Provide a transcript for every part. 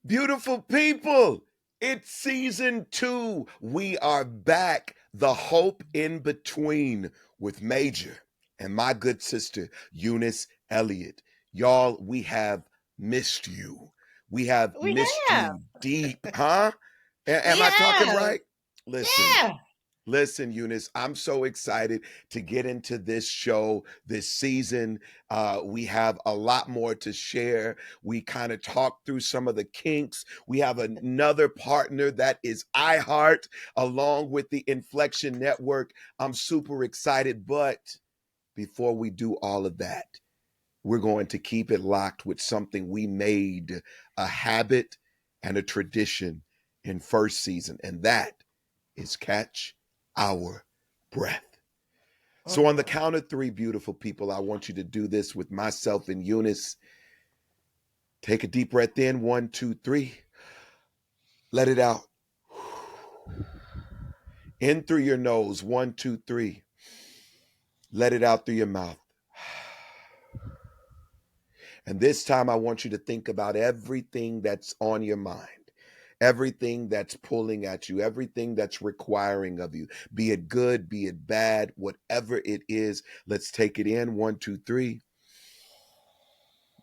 Beautiful people, it's season 2. We are back. The Hope in Between with Major and my good sister, Eunice Elliott. Y'all, we have missed you. We have We missed have. you deep, huh? We Am I talking have. right? Listen, Yeah. Listen, Eunice, I'm so excited to get into this show this season. We have a lot more to share. We kind of talked through some of the kinks. We have another partner that is iHeart, along with the Inflection Network. I'm super excited. But before we do all of that, we're going to keep it locked with something we made a habit and a tradition in first season, and that is catch our breath. So, on the Mhm. count of three, beautiful people, I want you to do this with myself and Eunice. Take a deep breath in. One, two, three. Let it out. In through your nose. One, two, three. Let it out through your mouth. And this time, I want you to think about everything that's on your mind, everything that's pulling at you, everything that's requiring of you, be it good, be it bad, whatever it is. Let's take it in. One, two, three.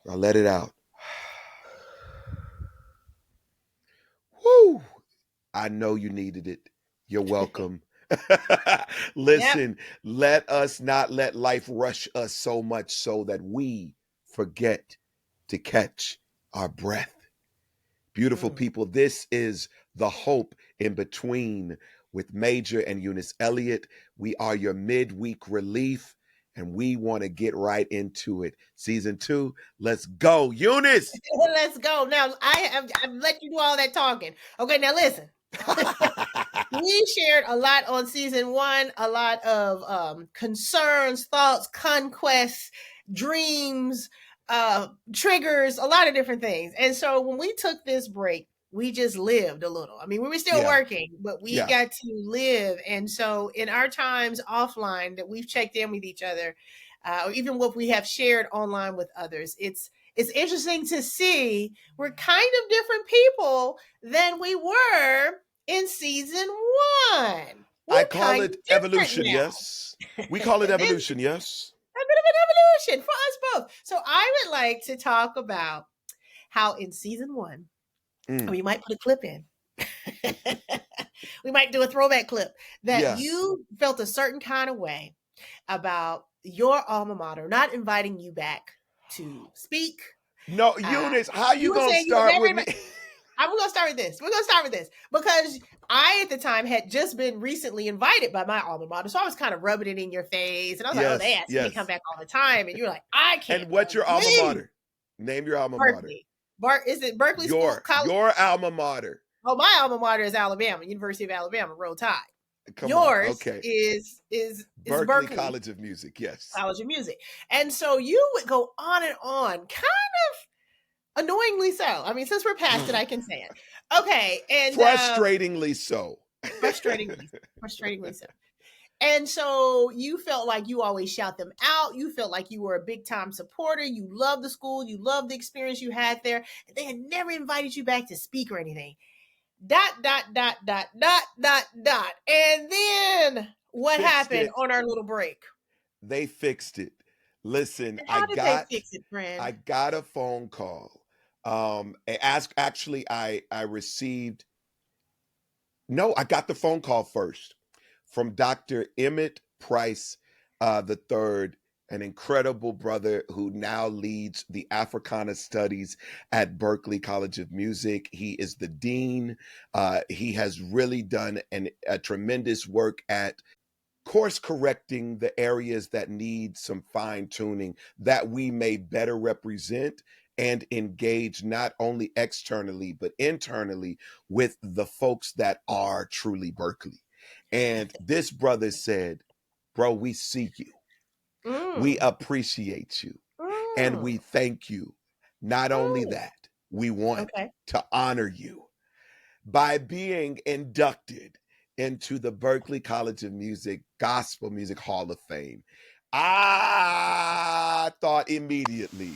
Now let it out. Woo! I know you needed it. You're welcome. Yep. Listen, let us not let life rush us so much so that we forget to catch our breath. Beautiful Mm. people, this is the Hope in Between with Major and Eunice Elliott. We are your midweek relief, and we want to get right into it. Season 2, let's go. Eunice! Let's go. Now I've let you do all that talking. Okay, now listen. We shared a lot on season 1, a lot of concerns, thoughts, conquests, dreams, triggers, a lot of different things. And so when we took this break, we just lived a little. I mean, we were still Yeah, working, but we yeah. got to live. And so in our times offline that we've checked in with each other, or even what we have shared online with others, it's interesting to see we're kind of different people than we were in season 1. I We're call kind of it different evolution, now. yes. We call it And then evolution, yes. a bit of an evolution for us both. So I would like to talk about how in season 1, Mm, we might put a clip in. We might do a throwback clip that yeah. you felt a certain kind of way about your alma mater not inviting you back to speak. No, Uh, Eunice, how you you were gonna saying you were start with never me? I'm gonna start with this. We're gonna start with this because I, at the time, had just been recently invited by my alma mater, so I was kind of rubbing it in your face, and I was like, "Oh, they Yes, ask me to come yes. back all the time," and you're like, "I can't And what's your alma believe mater? Name your alma mater. Berkeley." Is it Berkeley School Your College? your alma mater. Oh, my alma mater is Alabama, University of Alabama, Roll Tide. Come on. Yours Okay. is Berkeley Berkeley College of Music. Yes. College of Music, and so you would go on and on, kind of annoyingly so. I mean, since we're past it, I can say it. Okay, and Frustratingly so. frustratingly, frustratingly so. And so you felt like you always shout them out. You felt like you were a big time supporter. You loved the school. You loved the experience you had there. And they had never invited you back to speak or anything. Dot, dot, dot, dot, dot, dot, dot. And then what Fixed happened it. on our little break? They fixed it. Listen, And how did they fix it, I friend? got a phone call. Actually I received no, I got the phone call first from Dr. Emmett Price the third, an incredible brother who now leads the Africana Studies at Berklee College of Music. He is the dean. He has really done a tremendous work at course correcting the areas that need some fine tuning that we may better represent and engage not only externally but internally with the folks that are truly Berkeley. And this brother said, "Bro, we see you, we Mm, appreciate you, and we mm, thank you. Not only mm. that, we want Okay. to honor you by being inducted into the Berklee College of Music Gospel Music Hall of Fame." I thought immediately,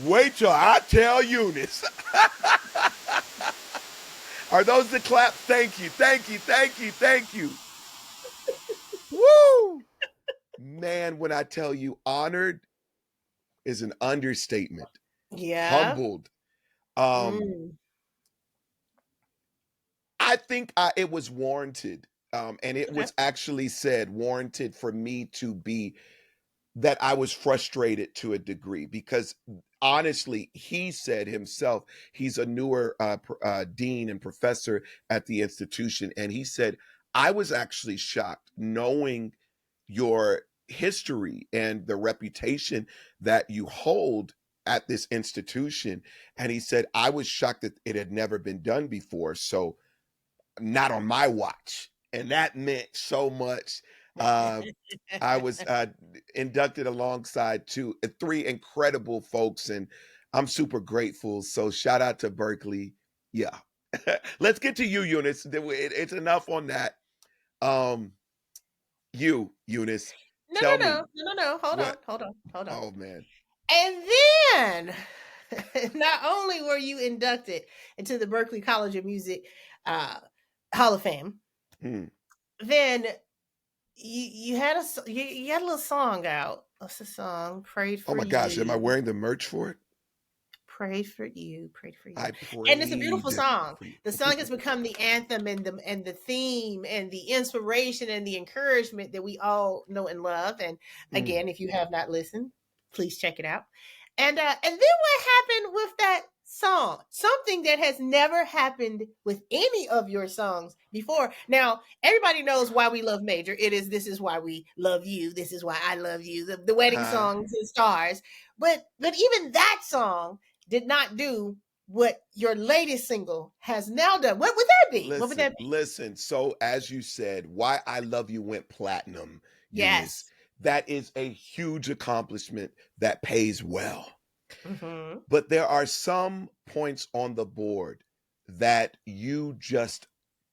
wait till I tell Eunice. Are those the claps? Thank you, thank you, thank you, thank you. Woo! Man, when I tell you honored is an understatement. Yeah. Humbled. Um, Mm. I think it was warranted. And it Okay. was actually said warranted for me to be that I was frustrated to a degree because honestly, he said himself, he's a newer dean and professor at the institution. And he said, I was actually shocked knowing your history and the reputation that you hold at this institution. And he said, I was shocked that it had never been done before. So, not on my watch. And that meant so much. Uh, I was inducted alongside three incredible folks, and I'm super grateful. So shout out to Berkeley. Yeah. Let's get to you, Eunice. It's enough on that. Um, Eunice, No, tell no, me no, no, no, no. Hold on, what. hold on, hold on. Oh man. And then, not only were you inducted into the Berklee College of Music uh, Hall of Fame, Hmm. then you had you had a little song out. What's the song? Prayed Oh for my gosh, am I you. wearing the merch for it? Prayed for you. Prayed for you. I And it's a beautiful prayed song. for you. The song has become the anthem and the theme and the inspiration and the encouragement that we all know and love. And Mm. again, if you have not listened, please check it out. And then what happened with that song? Something that has never happened with any of your songs before. Now, everybody knows why we love Major. It is This Is Why We Love You. This is why I love you. The wedding Huh? songs and stars. But even that song did not do what your latest single has now done. What would that be? What would that Listen, be? listen. So, as you said, Why I Love You went platinum, Eunice. Yes. That is a huge accomplishment that pays well. Mm-hmm. But there are some points on the board that you just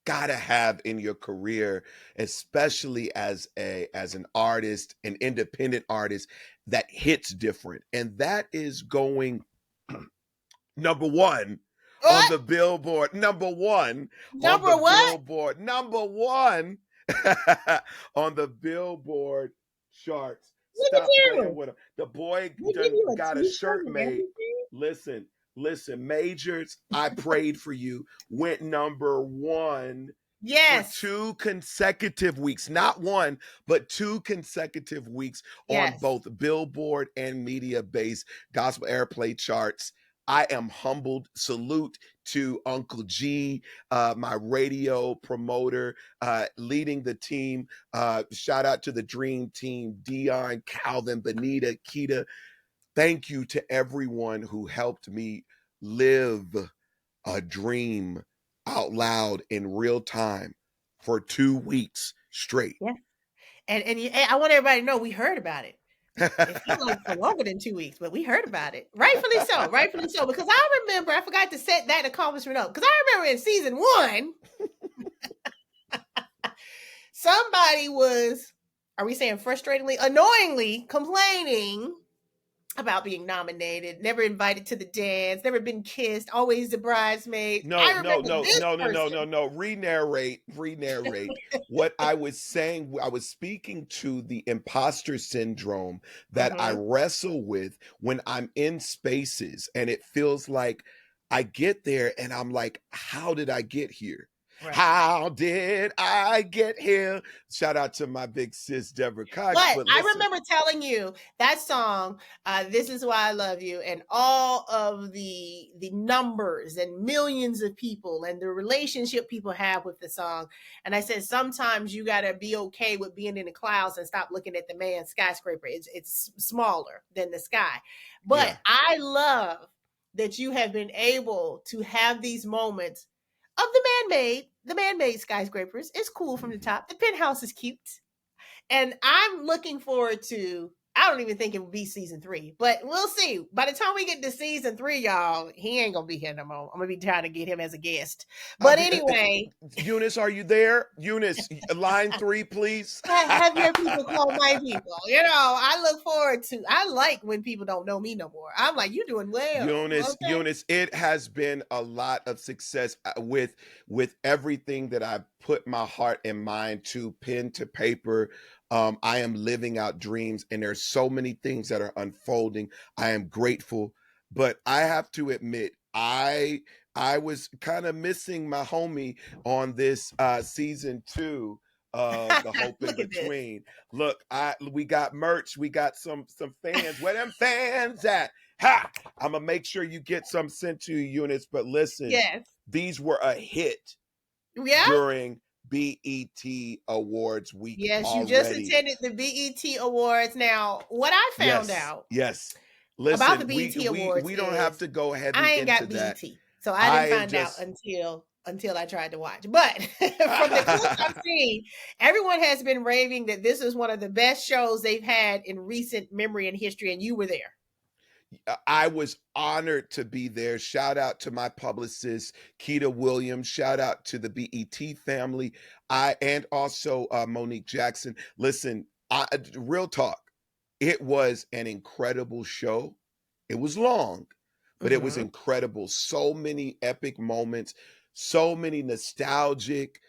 gotta have in your career, especially as an artist, an independent artist that hits different. And that is going number one on What? the Billboard, number one on the Number what? Billboard, number one on the Billboard charts. Look at Stop playing you. with him. The boy They give done you a got a t-shirt shirt and made. everything. Listen, listen, Majors, I prayed for you. Went number one for Yes. 2 consecutive weeks, not one, but 2 consecutive weeks on Yes. both Billboard and media based gospel airplay charts. I am humbled. Salute to Uncle G, my radio promoter, leading the team. Shout out to the dream team, Dion, Calvin, Benita, Keita. Thank you to everyone who helped me live a dream out loud in real time for 2 weeks straight. Yeah. And I want everybody to know we heard about it. It felt like for longer than 2 weeks, but we heard about it. Rightfully so. Rightfully so. Because I remember, I forgot to set that accomplishment up. Because I remember in season one, somebody was, are we saying frustratingly, annoyingly complaining about being nominated, never invited to the dance, never been kissed, always the bridesmaid. No, I no, remember no, this no, no, no, person. no, no. Re-narrate. What I was saying, I was speaking to the imposter syndrome that I Mm-hmm. wrestle with when I'm in spaces and it feels like I get there and I'm like, how did I get here? Right. How did I get here? Shout out to my big sis, Deborah Cox. But But I listen, remember telling you that song, "This Is Why I Love You," and all of the numbers and millions of people and the relationship people have with the song. And I said sometimes you got to be okay with being in the clouds and stop looking at the man's skyscraper. It's smaller than the sky. But yeah. I love that you have been able to have these moments of the man-made skyscrapers. It's cool from the Mhm. top. The penthouse is cute. And I'm looking forward to I don't even think it would be season 3, but we'll see. By the time we get to season 3, y'all, he ain't gonna be here no more. I'm gonna be trying to get him as a guest. I'll But be, anyway, Eunice, are you there? Eunice, line 3, please. have your people call my people. I look forward to. I like when people don't know me no more. I'm like, you doing well, okay? Eunice, it has been a lot of success with everything that I put my heart and mind to, pen to paper. I am living out dreams, and there's so many things that are unfolding. I am grateful, but I have to admit, I was kind of missing my homie on this season 2 of The Hope in Look at this. Between. Look, we got merch, we got some fans. Where them fans at? Ha! I'm gonna make sure you get some sent to you, Eunice. But listen, Yes. these were a hit Yeah. during BET Awards week Yes, you just already. attended the BET Awards. Now, what I found Yes, out yes. about the Listen, BET Awards we don't have is to go I heavy ain't into got that. BET, so I didn't I am find out just until I tried to watch. But from the clips I've seen, everyone has been raving that this is one of the best shows they've had in recent memory and history, and you were there. I was honored to be there. Shout out to my publicist, Keita Williams. Shout out to the BET family. And also Monique Jackson. Listen, real talk. It was an incredible show. It was long, but it was Mm-hmm. incredible. So many epic moments, so many nostalgic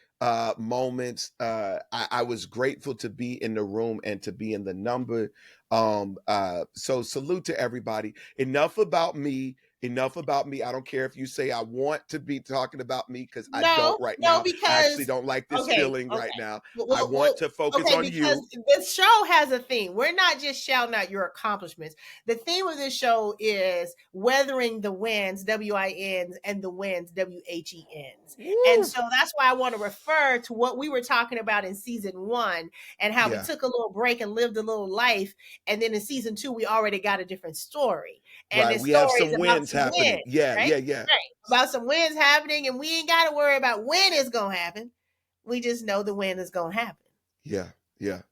moments. I was grateful to be in the room and to be in the number. So salute to everybody. Enough about me. Enough about me. I don't care if you say I want to be talking about me because I don't No, right no, now. I actually because don't like this okay, feeling right okay. now. I want Well, to focus okay, on because you. this show has a theme. We're not just shouting out your accomplishments. The theme of this show is weathering the winds, WINs, and the winds, WHENs. And Woo. so that's why I want to refer to what we were talking about in season 1 and how we Yeah. took a little break and lived a little life. And then in season 2, we already got a different story. And Right. the We have story some is about wins some happening. wins, Yeah. right? Yeah. Yeah. Right. About some wins happening, and we ain't got to worry about when it's gonna happen. We just know the win is gonna happen. Yeah. Yeah.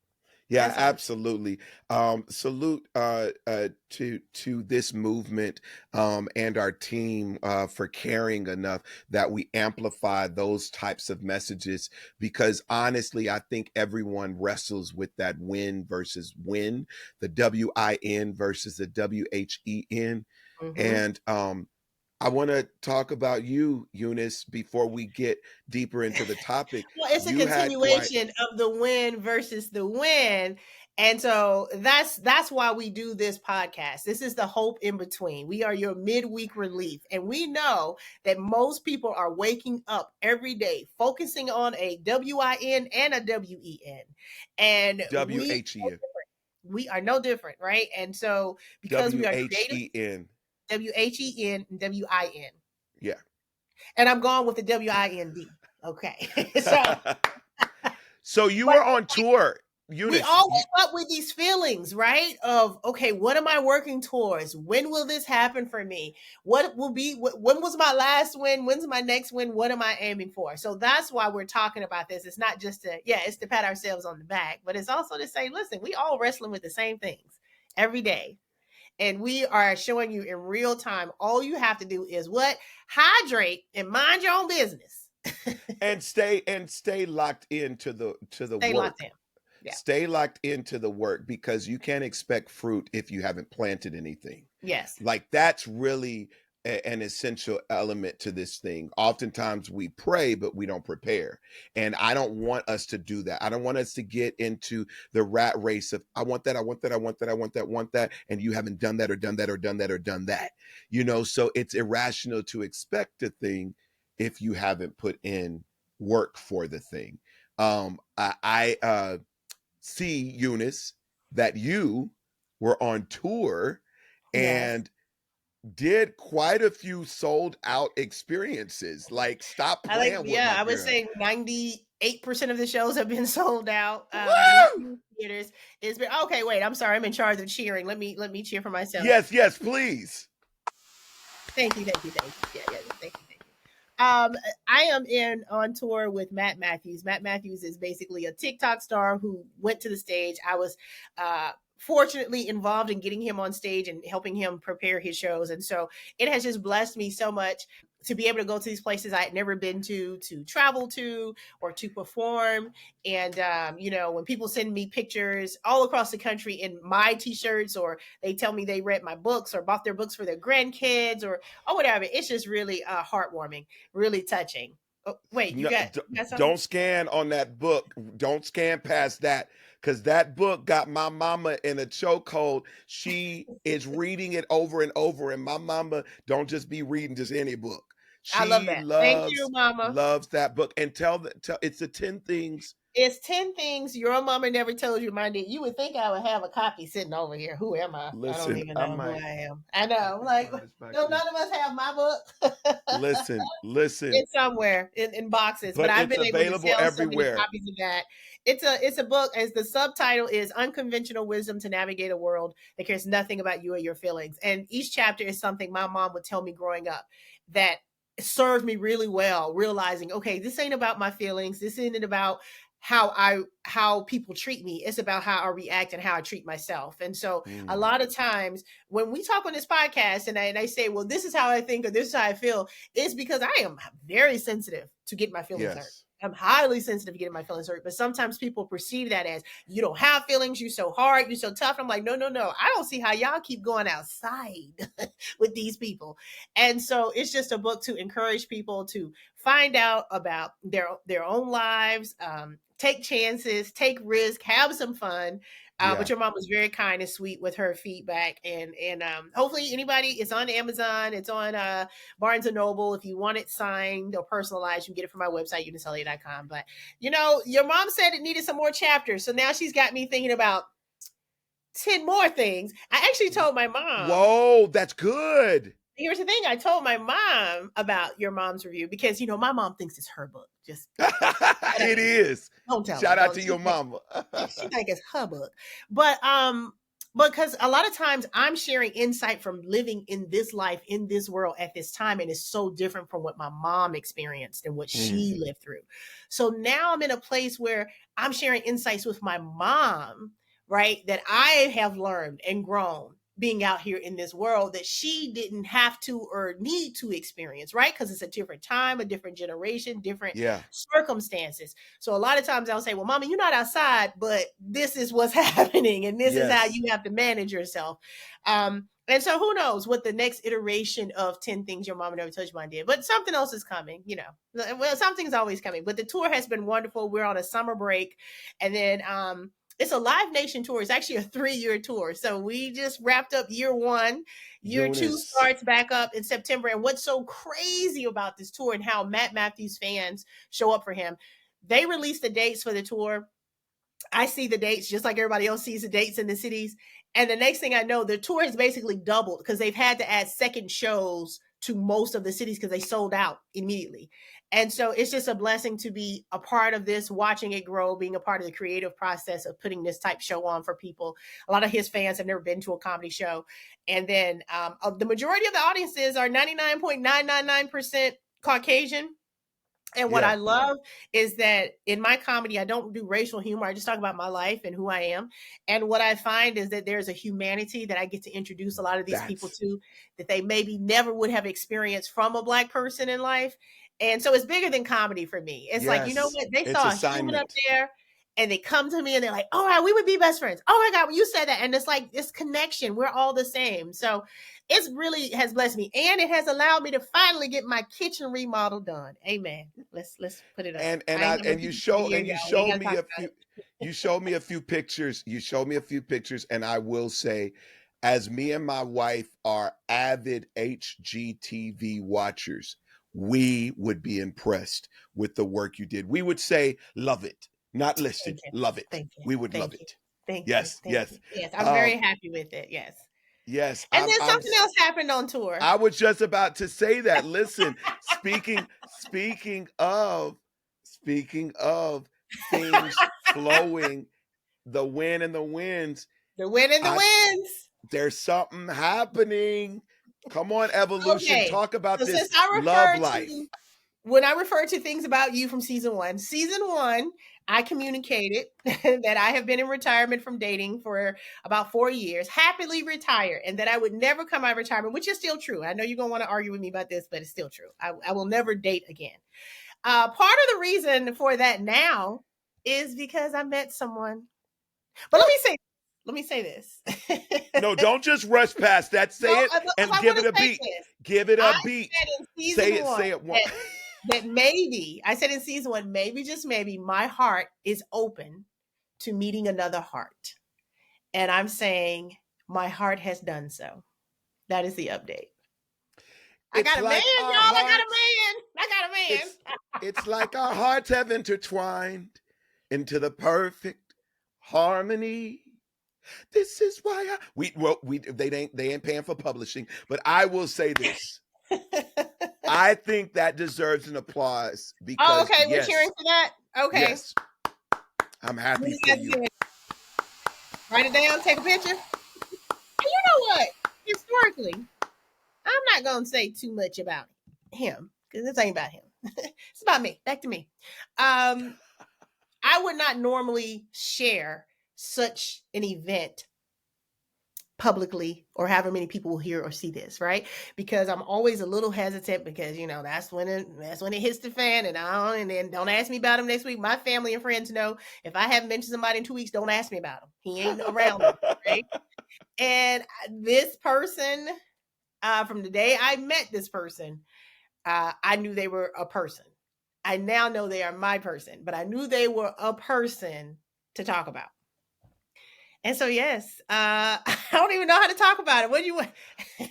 Yeah, That's all. absolutely. Salute to this movement and our team for caring enough that we amplify those types of messages. Because honestly, I think everyone wrestles with that win versus win, the WIN versus the WHEN, Mm-hmm. and I want to talk about you, Eunice, before we get deeper into the topic. Well, it's a You had quite continuation of the win versus the win. And so that's why we do this podcast. This is the hope in between. We are your midweek relief. And we know that most people are waking up every day focusing on a WIN and a WEN. And WHEN. we are no different, right? And so because we are creative, WHEN. WHEN and WIN. Yeah. And I'm going with the WIND. Okay. So So you but were on tour, we Eunice. all wake up with these feelings, right? Of okay, what am I working towards? When will this happen for me? What will be? When was my last win? When's my next win? What am I aiming for? So that's why we're talking about this. It's not just to it's to pat ourselves on the back, but it's also to say, listen, we all wrestling with the same things every day, and we are showing you in real time. All you have to do is what? Hydrate and mind your own business. And stay locked into the Stay locked work. in. Yeah. Stay locked into the work because you can't expect fruit if you haven't planted anything. Yes. Like that's really an essential element to this thing. Oftentimes we pray, but we don't prepare. And I don't want us to do that. I don't want us to get into the rat race of I want that, I want that, I want that, I want that, want that, and you haven't done that or done that or done that or done that. So it's irrational to expect a thing if you haven't put in work for the thing. I see, Eunice, that you were on tour Yes. and did quite a few sold out experiences. Like, stop I think, playing with yeah, my I would girl. say 98% of the shows have been sold out. In a Woo! few theaters. It's been okay. Wait, I'm sorry. I'm in charge of cheering. Let me cheer for myself. Yes, yes, please. Thank you, thank you, thank you. Yeah, thank you, thank you. I am in on tour with Matt Matthews. Matt Matthews is basically a TikTok star who went to the stage. I was fortunately involved in getting him on stage and helping him prepare his shows. And so it has just blessed me so much to be able to go to these places I had never been to travel to, or to perform. And, when people send me pictures all across the country in my t-shirts, or they tell me they read my books or bought their books for their grandkids, or whatever, it's just really heartwarming, really touching. Oh, wait, you No, got something? don't scan on that book. Don't scan past that, because that book got my mama in a chokehold. She is reading it over and over, and my mama don't just be reading just any book. I love She that. Thank you, Mama. loves that book. And tell it's the 10 things. It's 10 things your mama never told you, my dear. You would think I would have a copy sitting over here. Who am I? I don't Listen, even I know who might I am. I know. I I'm can like, find this back no, here. none of us have my book. Listen, It's somewhere in boxes, but but I've it's been able to available sell so many everywhere. copies of that. It's a book, as the subtitle is Unconventional Wisdom to Navigate a World That Cares Nothing About You or Your Feelings. And each chapter is something my mom would tell me growing up that served me really well, realizing, okay, this ain't about my feelings. This isn't about how people treat me. It's about how I react and how I treat myself. And so a Mm, lot of times when we talk on this podcast and I say, well, this is how I think or this is how I feel, it's because I am very sensitive to get my feelings hurt. yes. I'm highly sensitive to getting my feelings hurt, but sometimes people perceive that as, you don't have feelings, you're so hard, you're so tough. I'm like, no, no, no. I don't see how y'all keep going outside with these people. And so it's just a book to encourage people to find out about their own lives, take chances, take risk, have some fun. Yeah. But your mom was very kind and sweet with her feedback, and hopefully anybody, it's on Amazon, it's on Barnes and Noble. If you want it signed or personalized, you can get it from my website, euniceelliott.com. But your mom said it needed some more chapters, so now she's got me thinking about 10 more things. I actually told my mom. Whoa, that's good. Here's the thing, I told my mom about your mom's review because my mom thinks it's her book. Just It is. don't tell her. Shout out Don't to she your mama. she think it's her book. But because a lot of times I'm sharing insight from living in this life, in this world at this time, and it's so different from what my mom experienced and what she Mm, lived through. So now I'm in a place where I'm sharing insights with my mom, right? That I have learned and grown being out here in this world that she didn't have to or need to experience, right? Because it's a different time, a different generation, different yeah. circumstances. So a lot of times I'll say, well, Mama, you're not outside, but this is what's happening. And this is how Yes. you have to manage yourself. And so who knows what the next iteration of 10 Things Your Mama Never Told You Did, but something else is coming, Well, something's always coming, but the tour has been wonderful. We're on a summer break. And then it's a Live Nation tour. It's actually a 3-year tour. So we just wrapped up year 1. Year 2 Eunice. starts back up in September. And what's so crazy about this tour and how Matt Matthews fans show up for him, they release the dates for the tour. I see the dates just like everybody else sees the dates in the cities. And the next thing I know, the tour has basically doubled because they've had to add second shows to most of the cities because they sold out immediately. And so it's just a blessing to be a part of this, watching it grow, being a part of the creative process of putting this type show on for people. A lot of his fans have never been to a comedy show. And then the majority of the audiences are 99.999% Caucasian. And what I Yeah. love is that in my comedy, I don't do racial humor. I just talk about my life and who I am. And what I find is that there's a humanity that I get to introduce a lot of these people That's to that they maybe never would have experienced from a Black person in life. And so it's bigger than comedy for me. It's like, you know yes. what? They It's saw a human up assignment. there and they come to me and they're like, all right, we would be best friends. Oh my God, when you said that. And it's like this connection. We're all the same. So it's really has blessed me. And it has allowed me to finally get my kitchen remodel done. Amen. Let's put it up. And I ain't I got no and you pictures for the show year, and you y'all. We ain't showed got to me talk a about few it. you showed me a few pictures. You showed me a few pictures, and I will say, as me and my wife are avid HGTV watchers, we would be impressed with the work you did. We would say, love it, not Thank listen, you. love it. Thank you. We would love Thank you. it. Thank you. Yes, Thank you. yes. Yes, I'm very Um, happy with it. Yes. yes, And then something else happened on tour. I was just about to say that. Listen, speaking of things flowing, the wind and the winds, The win and the I wins. there's something happening. Come on, evolution. Okay. Talk about So this since I love referred life. to when I refer to things about you from season 1, I communicated that I have been in retirement from dating for about 4 years, happily retired, and that I would never come out of retirement, which is still true. I know you're going to want to argue with me about this, but it's still true. I will never date again. Part of the reason for that now is because I met someone. But let me say this. No, don't just rush past that. No, Say it because and I give want it to a say beat. this. Give it I a beat. said in Say season it. one Say it one. that maybe, I said in season one, maybe, just maybe, my heart is open to meeting another heart. And I'm saying my heart has done so. That is the update. I It's got a man, like our y'all. I got a hearts. man. I got a man. It's like our hearts have intertwined into the perfect harmony. This is why we they ain't paying for publishing, but I will say this. I think that deserves an applause Oh, because okay. We're cheering yes, for that. Okay. yes, I'm What happy does for that you. say? Write it down. Take a picture. You know what? Historically, I'm not gonna say too much about him because this ain't about him. It's about me. Back to me. Um, I would not normally share such an event publicly, or however many people will hear or see this, right? Because I'm always a little hesitant, because that's when it hits the fan, and then don't ask me about him next week. My family and friends know, if I haven't mentioned somebody in 2 weeks, don't ask me about him. He ain't around me, right? And this person, from the day I met this person, I knew they were a person. I now know they are my person, but I knew they were a person to talk about. And so, yes, I don't even know how to talk about it. What do you want?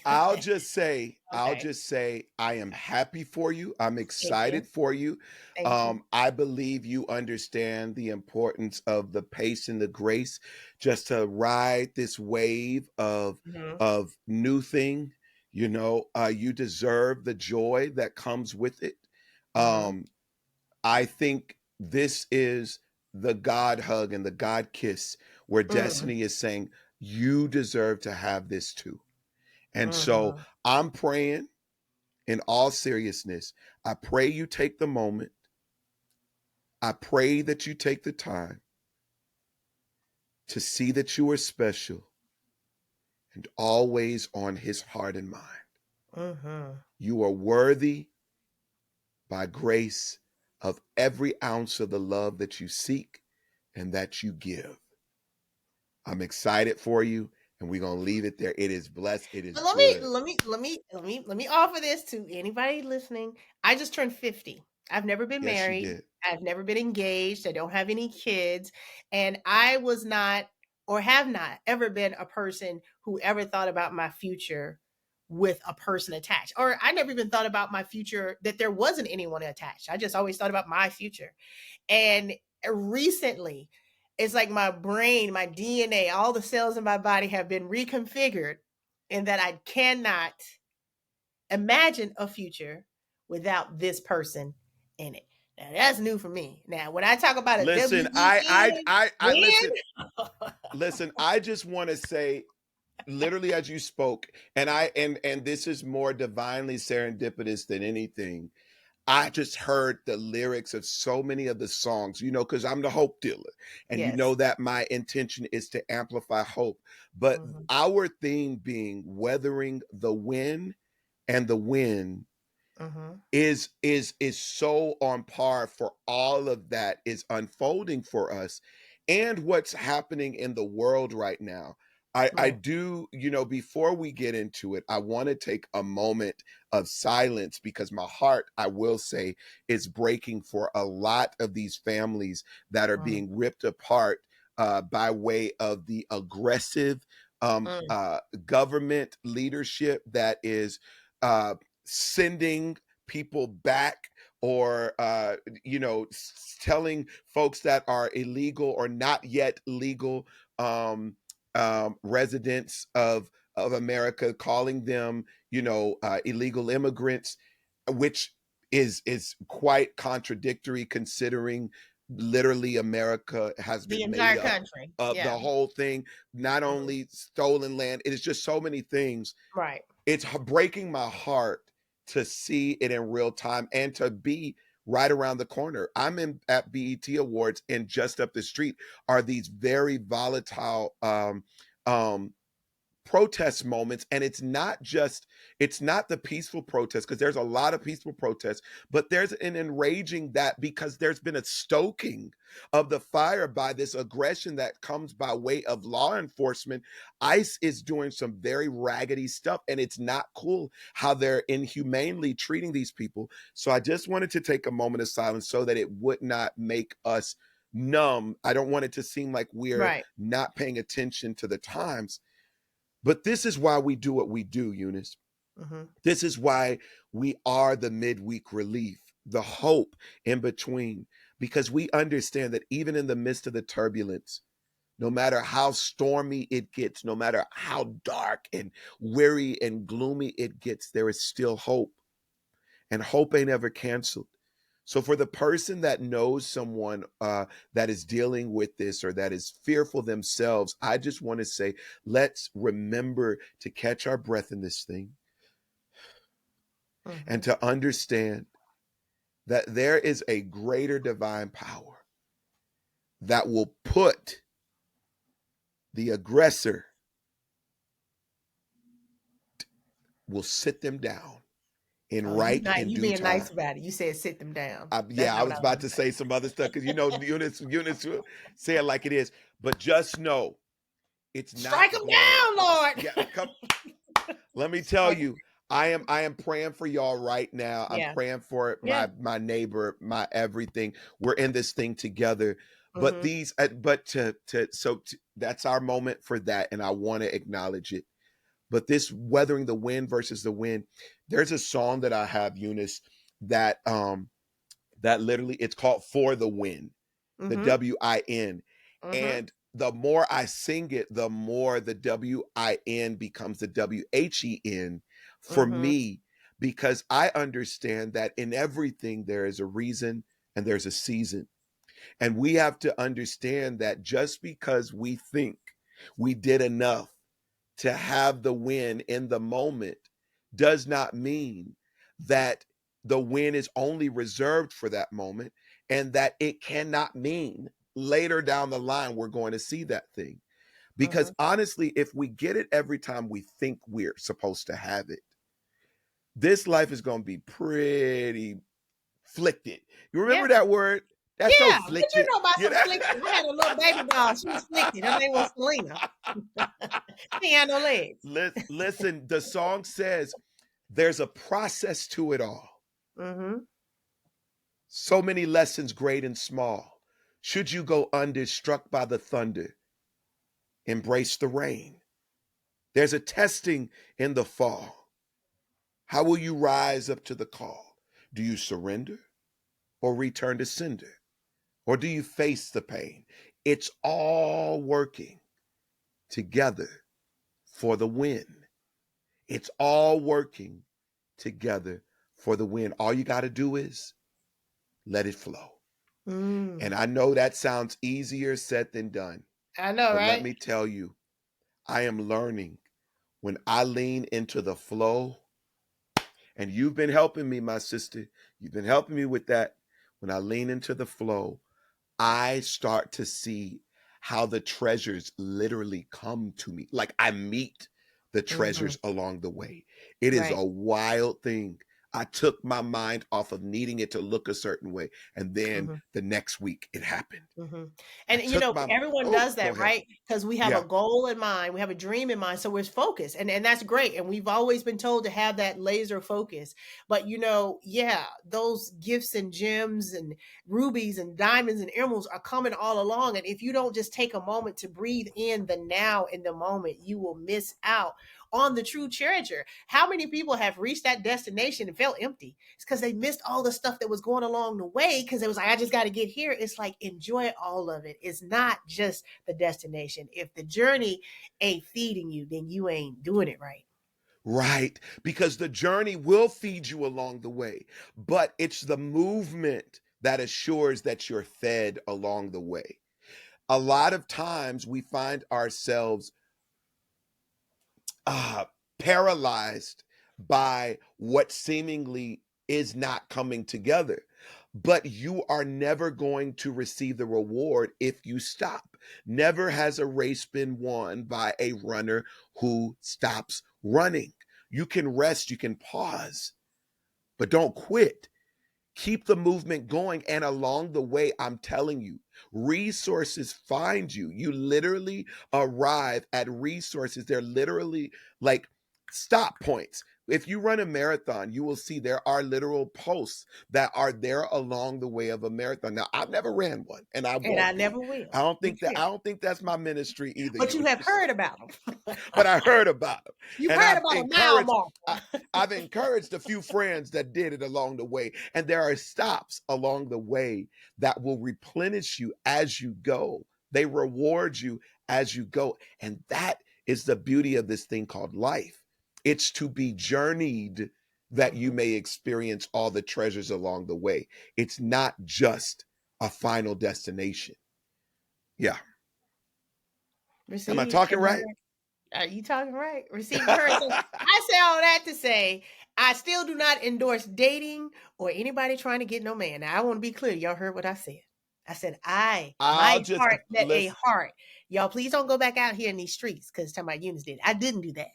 I'll just say, Okay. I am happy for you. I'm Thank you. excited for you. Thank you. I believe you understand the importance of the pace and the grace just to ride this wave Mhm. of new thing. You deserve the joy that comes with it. Mhm. Um, I think this is the God hug and the God kiss where Mhm. destiny is saying, you deserve to have this too. And so Mhm. I'm praying in all seriousness. I pray you take the moment. I pray that you take the time to see that you are special and always on his heart and mind. Mhm. You are worthy by grace of every ounce of the love that you seek and that you give. I'm excited for you, and we're gonna leave it there. It is blessed. It is But good. let me offer this to anybody listening. I just turned 50. I've never been Yes, you married. did. I've never been engaged. I don't have any kids. And I was not, or have not ever been, a person who ever thought about my future with a person attached. Or I never even thought about my future that there wasn't anyone attached. I just always thought about my future. And recently, it's like my brain, my DNA, all the cells in my body have been reconfigured, and that I cannot imagine a future without this person in it. Now that's new for me. Now, when I talk about a Listen, WBN, I listen. when Listen, I just want to say, literally as you spoke, and this is more divinely serendipitous than anything. I just heard the lyrics of so many of the songs, because I'm the hope dealer. And you know yes. that my intention is to amplify hope. But Mhm. our theme being weathering the wind, and the wind Mhm. is so on par for all of that is unfolding for us and what's happening in the world right now. I Right. do, before we get into it, I want to take a moment of silence because my heart, I will say, is breaking for a lot of these families that are Mm. being ripped apart by way of the aggressive Mm. government leadership that is sending people back, or telling folks that are illegal or not yet legal residents of America, calling them illegal immigrants, which is quite contradictory considering literally America has The been entire made up country. of the Yeah. whole thing, not Mhm. only stolen land. It is just so many things. Right. It's breaking my heart to see it in real time and to be right around the corner. I'm in at BET Awards, and just up the street are these very volatile um protest moments. And it's not the peaceful protest, because there's a lot of peaceful protests, but there's an enraging that, because there's been a stoking of the fire by this aggression that comes by way of law enforcement. ICE is doing some very raggedy stuff, and it's not cool how they're inhumanely treating these people. So I just wanted to take a moment of silence so that it would not make us numb. I don't want it to seem like we're Right. not paying attention to the times, but this is why we do what we do, Eunice. Mm-hmm. This is why we are the midweek relief, the hope in between, because we understand that even in the midst of the turbulence, no matter how stormy it gets, no matter how dark and weary and gloomy it gets, there is still hope. And hope ain't ever canceled. So, for the person that knows someone that is dealing with this or that is fearful themselves, I just want to say, let's remember to catch our breath in this thing Mm-hmm. and to understand that there is a greater divine power that will put the aggressor, will sit them down in Oh, right and you due being nice time. about it. You said sit them down. That's Yeah, I not what was I was about gonna to say. say some other stuff, because Eunice will say it like it is. But just know, it's not Strike them going. down, Lord. Yeah, come. Let me tell Strike 'em. you, I am praying for y'all right now. I'm Yeah. praying for Yeah. my neighbor, my everything. We're in this thing together. But Mm-hmm. these, but that's our moment for that, and I want to acknowledge it. But this weathering the wind versus the wind, there's a song that I have, Eunice, that literally, it's called For the Win, the Mm-hmm. WIN. Mm-hmm. And the more I sing it, the more the WIN becomes the WHEN for Mm-hmm. me, because I understand that in everything there is a reason and there's a season. And we have to understand that just because we think we did enough to have the win in the moment does not mean that the win is only reserved for that moment, and that it cannot mean later down the line we're going to see that thing. Mm-hmm. Because honestly, if we get it every time we think we're supposed to have it, this life is going to be pretty flicted. You Yeah. remember that word? That's so Yeah. What you flicted. know about You some know? flicking? I had a little baby doll. She was flicking. Her name was Selena. She had no legs. Listen, the song says there's a process to it all. Mm-hmm. So many lessons, great and small. Should you go under, struck by the thunder, embrace the rain. There's a testing in the fall. How will you rise up to the call? Do you surrender or return to cinder? Or do you face the pain? It's all working together for the win. It's all working together for the win. All you got to do is let it flow. Mm. And I know that sounds easier said than done. I know, But let right? me tell you, I am learning when I lean into the flow, and you've been helping me, my sister. You've been helping me with that. When I lean into the flow, I start to see how the treasures literally come to me. Like I meet the Mm-hmm. treasures along the way. It is Right. a wild thing. I took my mind off of needing it to look a certain way. And then Mm-hmm. the next week it happened. Mm-hmm. I And took my, everyone oh, does go that, ahead. right? Because we have a Yeah. goal in mind, we have a dream in mind, so we're focused, and that's great. And we've always been told to have that laser focus. But yeah, those gifts and gems and rubies and diamonds and emeralds are coming all along. And if you don't just take a moment to breathe in the now, in the moment, you will miss out on the true treasure. How many people have reached that destination and felt empty? It's because they missed all the stuff that was going along the way, because it was like, I just got to get here. It's like, enjoy all of it. It's not just the destination. If the journey ain't feeding you, then you ain't doing it right. Right. Because the journey will feed you along the way, but it's the movement that assures that you're fed along the way. A lot of times we find ourselves uh, paralyzed by what seemingly is not coming together. but you are never going to receive the reward if you stop. Never has a race been won by a runner who stops running. You can rest, you can pause, but don't quit. Keep the movement going. And along the way, I'm telling you, resources find you. You literally arrive at resources. They're literally like stop points. If you run a marathon, you will see there are literal posts that are there along the way of a marathon. Now, I've never ran one, and I And I won't be. never will. I don't You think that can't. I don't think that's my ministry either, But you have Eunice. heard about them. But I heard about them, You've and heard about a mile I, marker. I've encouraged a few friends that did it along the way, and there are stops along the way that will replenish you as you go. They reward you as you go, and that is the beauty of this thing called life. It's to be journeyed that you Mhm. may experience all the treasures along the way. It's not just a final destination. Yeah. Am I Receive talking and right? heard. Are you talking right? Receive and heard. So I say all that to say I still do not endorse dating or anybody trying to get no man. Now I want to be clear. Y'all heard what I said. I said I'll my just heart met a listen. heart. Y'all please don't go back out here in these streets because talking about Eunice did. I didn't do that.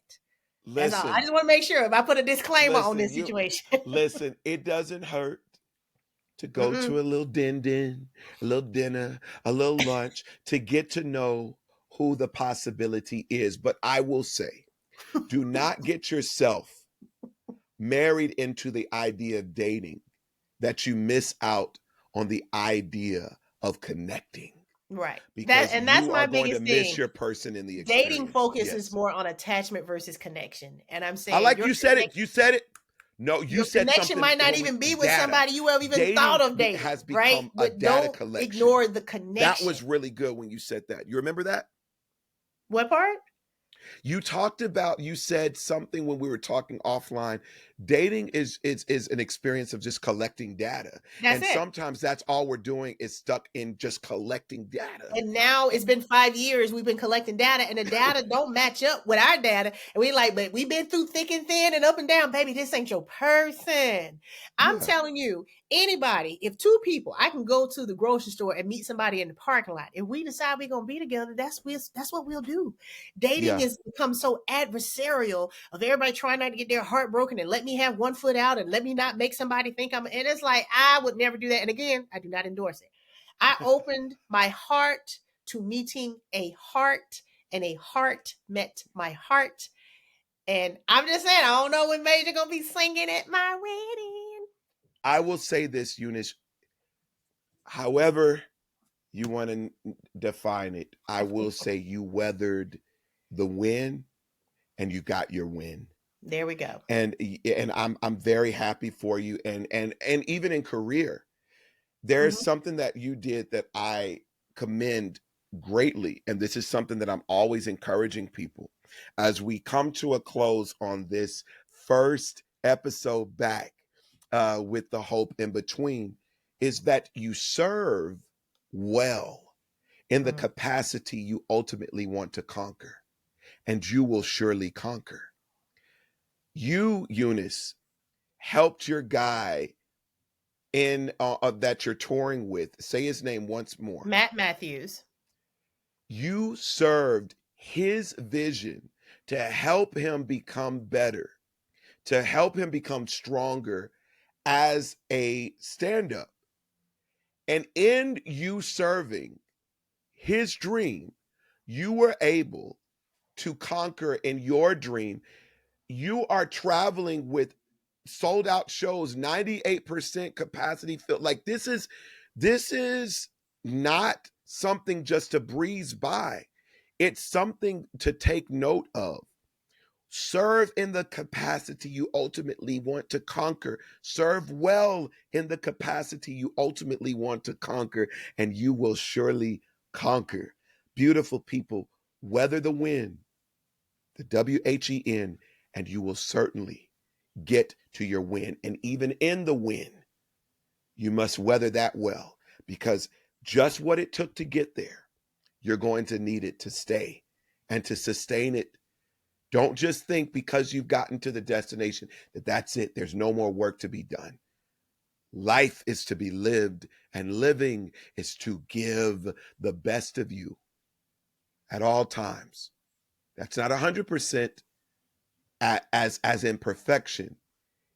That's all. I Listen, just want to make sure if I put a disclaimer on listen, this you situation. listen, it doesn't hurt to go Mm-mm. to a little a little dinner, a little lunch to get to know who the possibility is. But I will say, do not get yourself married into the idea of dating that you miss out on the idea of connecting Right. because That's you my are going to biggest miss thing. your person in the Dating experience. focuses Yes. more on attachment versus connection. And I'm I saying like you said it. You said it. No, you your said connection something might not when we even be with data. somebody you have even thought Dating of dating, has right? become a But data don't collection. ignore the That connection. was really good when you said that. You remember that? What part? You talked about, you said something when we were talking offline. Dating is an experience of just collecting data. That's And it. sometimes that's all we're doing is stuck in just collecting data. And now it's been 5 years we've been collecting data, and the data don't match up with our data. And we like, but we've been through thick and thin and up and down, baby. This ain't your person. I'm Yeah. telling you, anybody, if two people, I can go to the grocery store and meet somebody in the parking lot. If we decide we're gonna be together, that's what we'll do. Dating Yeah. has become so adversarial of everybody trying not to get their heart broken and let me have one foot out and let me not make somebody think I'm. And it's like I would never do that. And again, I do not endorse it. I opened my heart to meeting a heart, and a heart met my heart. And I'm just saying, I don't know when Major gonna be singing at my wedding. I will say this, Eunice. However, you want to define it, I will say you weathered the win and you got your win. There we go. And I'm very happy for you. And even in career, there's Mhm. something that you did that I commend greatly. And this is something that I'm always encouraging people as we come to a close on this first episode back with the hope in between, is that you serve well in the Mm. capacity you ultimately want to conquer, and you will surely conquer. You, Eunice, helped your guy in that you're touring with. Say his name once more. Matt Matthews. You served his vision to help him become better, to help him become stronger as a stand-up. And in you serving his dream, you were able to conquer in your dream. You are traveling with sold out shows, 98% capacity filled. Like this is not something just to breeze by. It's something to take note of. Serve in the capacity you ultimately want to conquer. Serve well in the capacity you ultimately want to conquer, and you will surely conquer. Beautiful people, weather the wind, the WHEN, and you will certainly get to your win. And even in the win, you must weather that well, because just what it took to get there, you're going to need it to stay and to sustain it. Don't just think because you've gotten to the destination that that's it. There's no more work to be done. Life is to be lived, and living is to give the best of you at all times. That's not 100% as in perfection.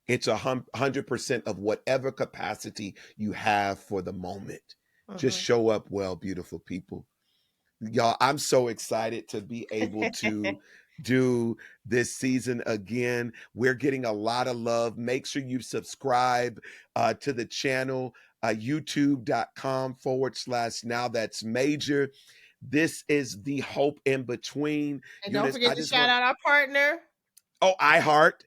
It's 100% of whatever capacity you have for the moment. Just Mhm. show up well, beautiful people. Y'all, I'm so excited to be able to do this season again. We're getting a lot of love. Make sure you subscribe to the channel, youtube.com/now that's major. This is the hope in between. And don't Eunice, forget I to just shout want out our partner. Oh, I heart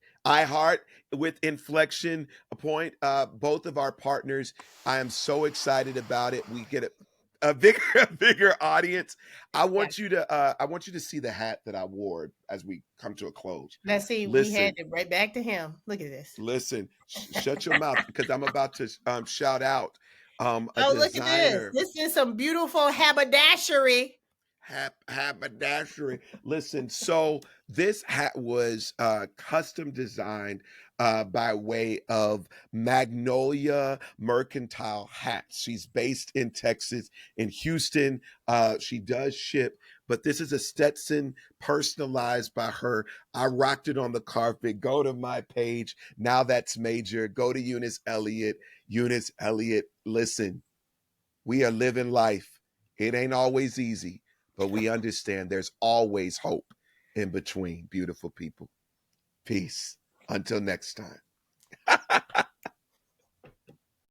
with inflection point. Both of our partners. I am so excited about it. We get a bigger a bigger audience. Yes. I want you to see the hat that I wore as we come to a close. Let's see. We had Listen, it right back to him. Look at this. listen. Shut your mouth because I'm about to shout out a Oh, look at this. designer. This is some beautiful haberdashery. Haberdashery. Listen, so this hat was custom designed by way of Magnolia Mercantile Hats. She's based in Texas, in Houston. She does ship, but this is a Stetson personalized by her. I rocked it on the carpet. Go to my page. Now that's major. Go to Eunice Elliott. Eunice Elliott, listen, we are living life. It ain't always easy, but we understand there's always hope in between, beautiful people. Peace. Until next time.